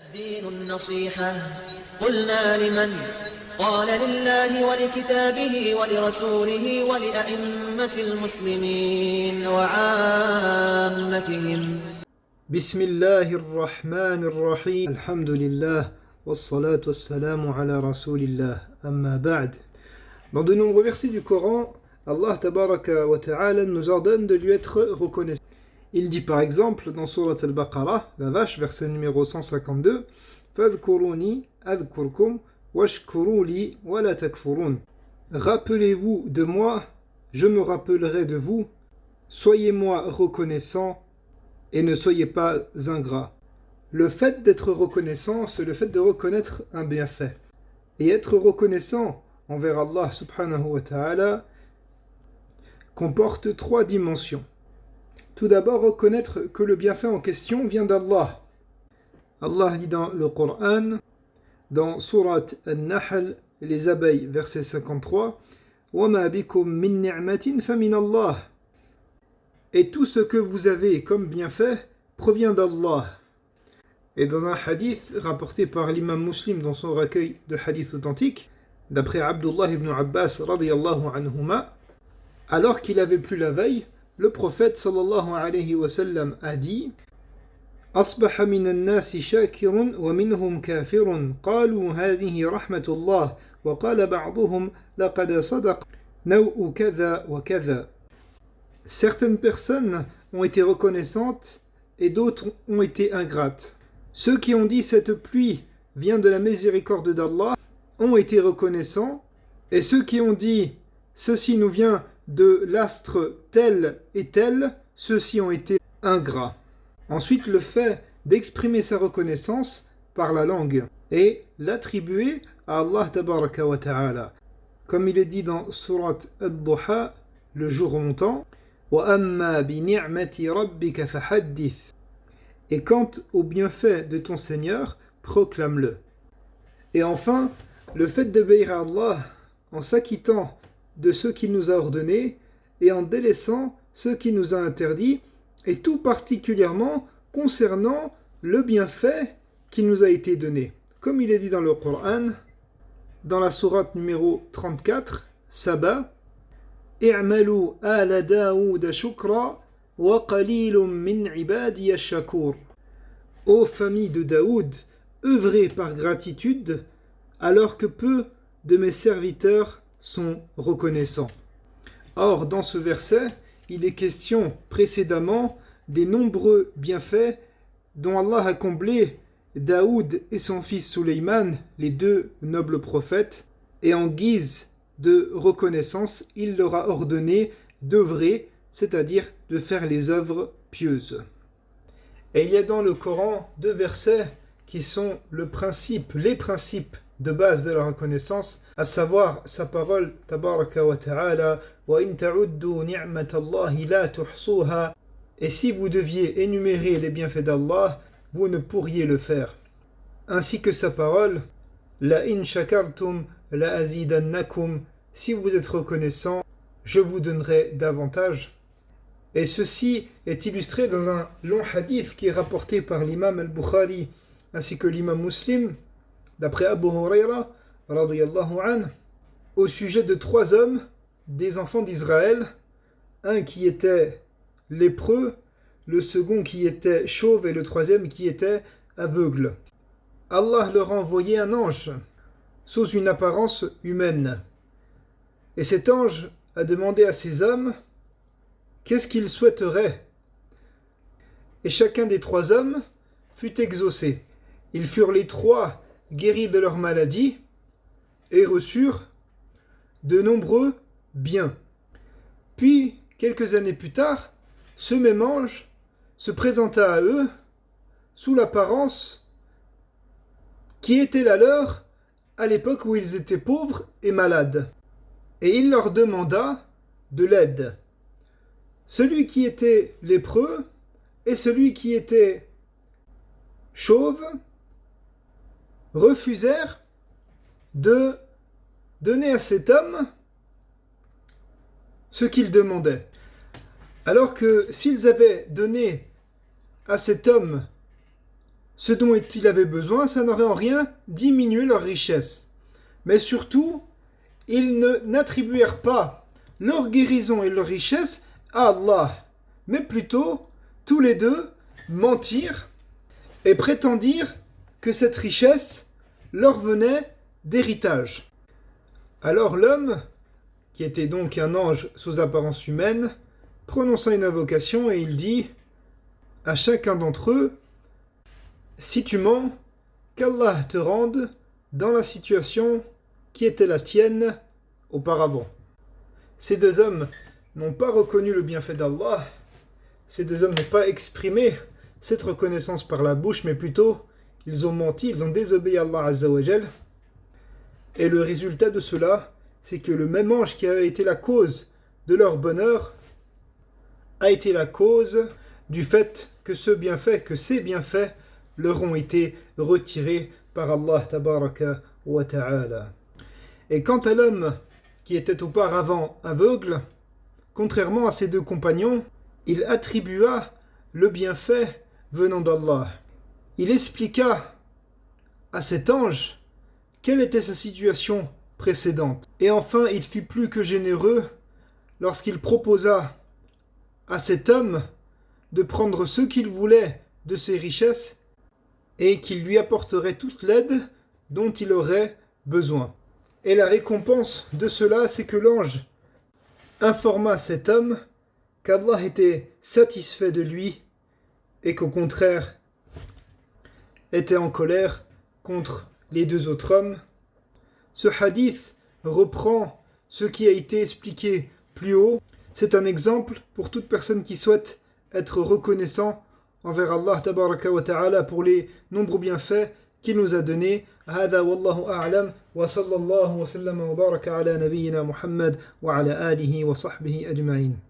الدين النصيحة قلنا لمن قال لله ولكتابه ولرسوله ولأئمة المسلمين وعامتهم. بسم الله الرحمن الرحيم الحمد لله والصلاة والسلام على رسول الله أما بعد. Dans de nombreux versets du Coran, Allah tabaraka wa ta'ala nous ordonne de lui être reconnaissant. Il dit par exemple dans Surat al-Baqarah, la vache, verset numéro 152, فَاذْكُرُونِي أَذْكُرْكُمْ وَاشْكُرُوا لِي وَلَا تَكْفُرُونَ. Rappelez-vous de moi, je me rappellerai de vous, soyez-moi reconnaissant et ne soyez pas ingrats. Le fait d'être reconnaissant, c'est le fait de reconnaître un bienfait. Et être reconnaissant envers Allah subhanahu wa ta'ala comporte trois dimensions. Tout d'abord, reconnaître que le bienfait en question vient d'Allah. Allah dit dans le Coran, dans Surat An-Nahl, les abeilles, verset 53, وَمَا بِكُم مِّن نِعْمَةٍ فَمِنَ اللَّهِ. Et tout ce que vous avez comme bienfait provient d'Allah. Et dans un hadith rapporté par l'imam Muslim dans son recueil de hadiths authentiques, d'après Abdullah ibn Abbas radiyallahu anhuma, alors qu'il avait plu la veille, le prophète sallallahu alayhi wa sallam a dit أصبح من الناس شاكر ومنهم كافر قالوا هذه رحمة الله وقال بعضهم لقد صدق نوء كذا وكذا. Certaines personnes ont été reconnaissantes et d'autres ont été ingrates. Ceux qui ont dit cette pluie vient de la miséricorde d'Allah ont été reconnaissants, et ceux qui ont dit ceci nous vient de l'astre tel et tel, ceux-ci ont été ingrats. Ensuite, le fait d'exprimer sa reconnaissance par la langue et l'attribuer à Allah tabaraka wa ta'ala. Comme il est dit dans Surat Ad-Duha, le jour montant, وَأَمَّا بِنِعْمَةِ رَبِّكَ فَحَدِّثْ. Et quant au bienfait de ton Seigneur, proclame-le. Et enfin, le fait d'obéir à Allah en s'acquittant de ce qu'il nous a ordonné et en délaissant ce qu'il nous a interdit, et tout particulièrement concernant le bienfait qui nous a été donné. Comme il est dit dans le Coran, dans la sourate numéro 34, Saba, اعملوا آل داود شكرا وقليل من عبادي الشكور. Ô famille de Daoud, œuvrez par gratitude, alors que peu de mes serviteurs sont reconnaissants. Or, dans ce verset, il est question précédemment des nombreux bienfaits dont Allah a comblé Daoud et son fils Sulayman, les deux nobles prophètes, et en guise de reconnaissance, il leur a ordonné d'œuvrer, c'est-à-dire de faire les œuvres pieuses. Et il y a dans le Coran deux versets qui sont les principes de base de la reconnaissance, à savoir sa parole tabaraka wa ta'ala wa in ta'uddu ni'matallahi la tuhsuha. Et si vous deviez énumérer les bienfaits d'Allah, vous ne pourriez le faire. Ainsi que sa parole la in shakartum la azidannakum. Si vous êtes reconnaissant, je vous donnerai davantage. Et ceci est illustré dans un long hadith qui est rapporté par l'imam al-Bukhari ainsi que l'imam Muslim, d'après Abu Huraira radiyallahu anhu, au sujet de trois hommes, des enfants d'Israël, un qui était lépreux, le second qui était chauve et le troisième qui était aveugle. Allah leur a envoyé un ange, sous une apparence humaine. Et cet ange a demandé à ces hommes qu'est-ce qu'ils souhaiteraient. Et chacun des trois hommes fut exaucé. Ils furent les trois guéris de leur maladie et reçurent de nombreux biens. Puis, quelques années plus tard, ce même ange se présenta à eux sous l'apparence qui était la leur à l'époque où ils étaient pauvres et malades. Et il leur demanda de l'aide. Celui qui était lépreux et celui qui était chauve refusèrent de donner à cet homme ce qu'il demandait. Alors que s'ils avaient donné à cet homme ce dont il avait besoin, ça n'aurait en rien diminué leur richesse. Mais surtout, ils n'attribuèrent pas leur guérison et leur richesse à Allah, mais plutôt, tous les deux, mentirent et prétendirent que cette richesse leur venait d'héritage. Alors l'homme, qui était donc un ange sous apparence humaine, prononça une invocation et il dit à chacun d'entre eux: si tu mens, qu'Allah te rende dans la situation qui était la tienne auparavant. Ces deux hommes n'ont pas reconnu le bienfait d'Allah, ces deux hommes n'ont pas exprimé cette reconnaissance par la bouche, mais plutôt ils ont menti, ils ont désobéi à Allah Azza wa Jal. Et le résultat de cela, c'est que le même ange qui avait été la cause de leur bonheur a été la cause du fait que ces bienfaits leur ont été retirés par Allah Tabaraka wa Ta'ala. Et quant à l'homme qui était auparavant aveugle, contrairement à ses deux compagnons, il attribua le bienfait venant d'Allah. Il expliqua à cet ange quelle était sa situation précédente. Et enfin, il fut plus que généreux lorsqu'il proposa à cet homme de prendre ce qu'il voulait de ses richesses et qu'il lui apporterait toute l'aide dont il aurait besoin. Et la récompense de cela, c'est que l'ange informa cet homme qu'Allah était satisfait de lui et qu'au contraire était en colère contre les deux autres hommes. Ce hadith reprend ce qui a été expliqué plus haut. C'est un exemple pour toute personne qui souhaite être reconnaissant envers Allah Tabaraka wa Ta'ala pour les nombreux bienfaits qu'il nous a donnés. هذا والله أعلم وصلى الله وسلم وبارك على نبينا محمد وعلى آله وصحبه أجمعين.